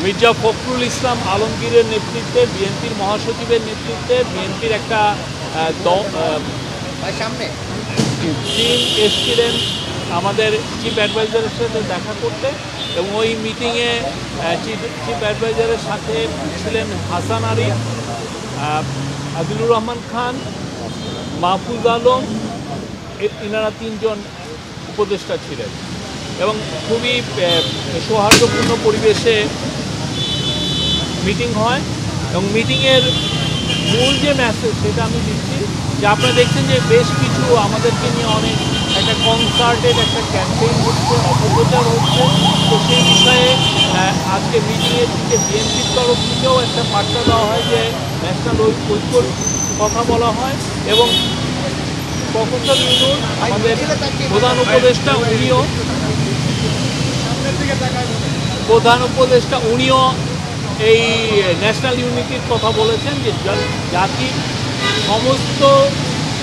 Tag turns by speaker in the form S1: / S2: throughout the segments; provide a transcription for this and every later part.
S1: মির্জা ফখরুল ইসলাম আলমগীরের নেতৃত্বে বিএনপির মহাসচিবের নেতৃত্বে বিএনপির একটা টিম এসছিলেন আমাদের চিফ অ্যাডভাইজারের সাথে দেখা করতে, এবং ওই মিটিংয়ে চিফ অ্যাডভাইজারের সাথে ছিলেন হাসান আরিফ, আদিলুর রহমান খান, মাহফুজ আলম, এনারা তিনজন উপদেষ্টা ছিলেন এবং খুবই সৌহার্দ্যপূর্ণ পরিবেশে মিটিং হয়। এবং মিটিংয়ের মূল যে মেসেজ সেটা আমি দিচ্ছি যে আপনারা দেখছেন যে বেশ কিছু আমাদেরকে নিয়ে অনেক একটা কনসার্টেড একটা ক্যাম্পেইন হচ্ছে, অপপ্রচার হচ্ছে। তো সেই বিষয়ে আজকে মিটিংয়ের দিকে বিএনপির তরফ থেকেও একটা বার্তা দেওয়া হয় যে ন্যাশনাল ঐক্যর কথা বলা হয়, এবং প্রফেসর ইউনূস আমাদের প্রধান উপদেষ্টা উনিও এই ন্যাশনাল ইউনিটির কথা বলেছেন যে জাতির সমস্ত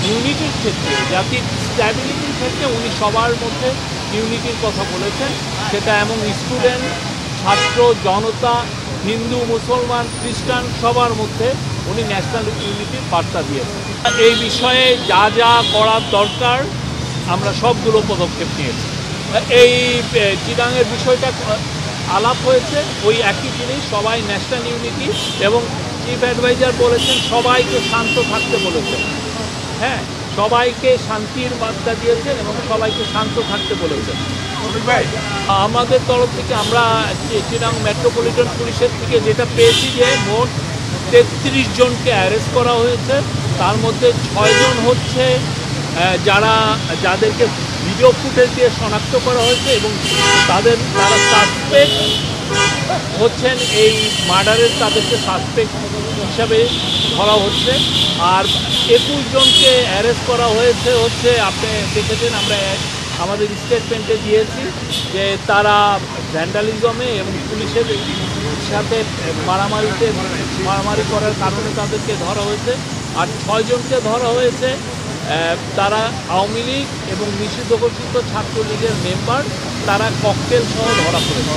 S1: ইউনিটির ক্ষেত্রে, জাতির স্ট্যাবিলিটির ক্ষেত্রে উনি সবার মধ্যে ইউনিটির কথা বলেছেন। সেটা এমন স্টুডেন্ট, ছাত্র, জনতা, হিন্দু, মুসলমান, খ্রিস্টান সবার মধ্যে উনি ন্যাশনাল ইউনিটির বার্তা দিয়েছেন। এই বিষয়ে যা যা করার দরকার আমরা সবগুলো পদক্ষেপ নিয়েছি। এই চিটাংয়ের বিষয়টা আলাপ হয়েছে, ওই একই জিনিস, সবাই ন্যাশনাল ইউনিটি, এবং চিফ অ্যাডভাইজার বলেছেন সবাইকে শান্ত থাকতে বলেছেন। হ্যাঁ, সবাইকে শান্তির বার্তা দিয়েছেন এবং সবাইকে শান্ত থাকতে বলেছেন। আমাদের তরফ থেকে আমরা চিটাং মেট্রোপলিটন পুলিশের থেকে যেটা পেয়েছি যে মোট 33 জনকে অ্যারেস্ট করা হয়েছে। তার মধ্যে 6 জন হচ্ছে যাদেরকে ভিডিও ফুটেজ দিয়ে শনাক্ত করা হয়েছে, এবং তারা সাসপেক্ট হচ্ছেন, এই মার্ডারের তাদেরকে সাসপেক্ট হিসাবে ধরা হচ্ছে। আর 21 জনকে অ্যারেস্ট করা হয়েছে হচ্ছে, আপনি দেখেছেন আমরা আমাদের স্টেটমেন্টে দিয়েছি যে তারা ভ্যান্ডালিজমে এবং পুলিশের সাথে মারামারি করার কারণে তাদেরকে ধরা হয়েছে। আর 6 জনকে ধরা হয়েছে, তারা আওয়ামী লীগ এবং নিষিদ্ধ ঘোষিত ছাত্রলীগের মেম্বার, তারা ককটেল সহ ধরা পড়েছে।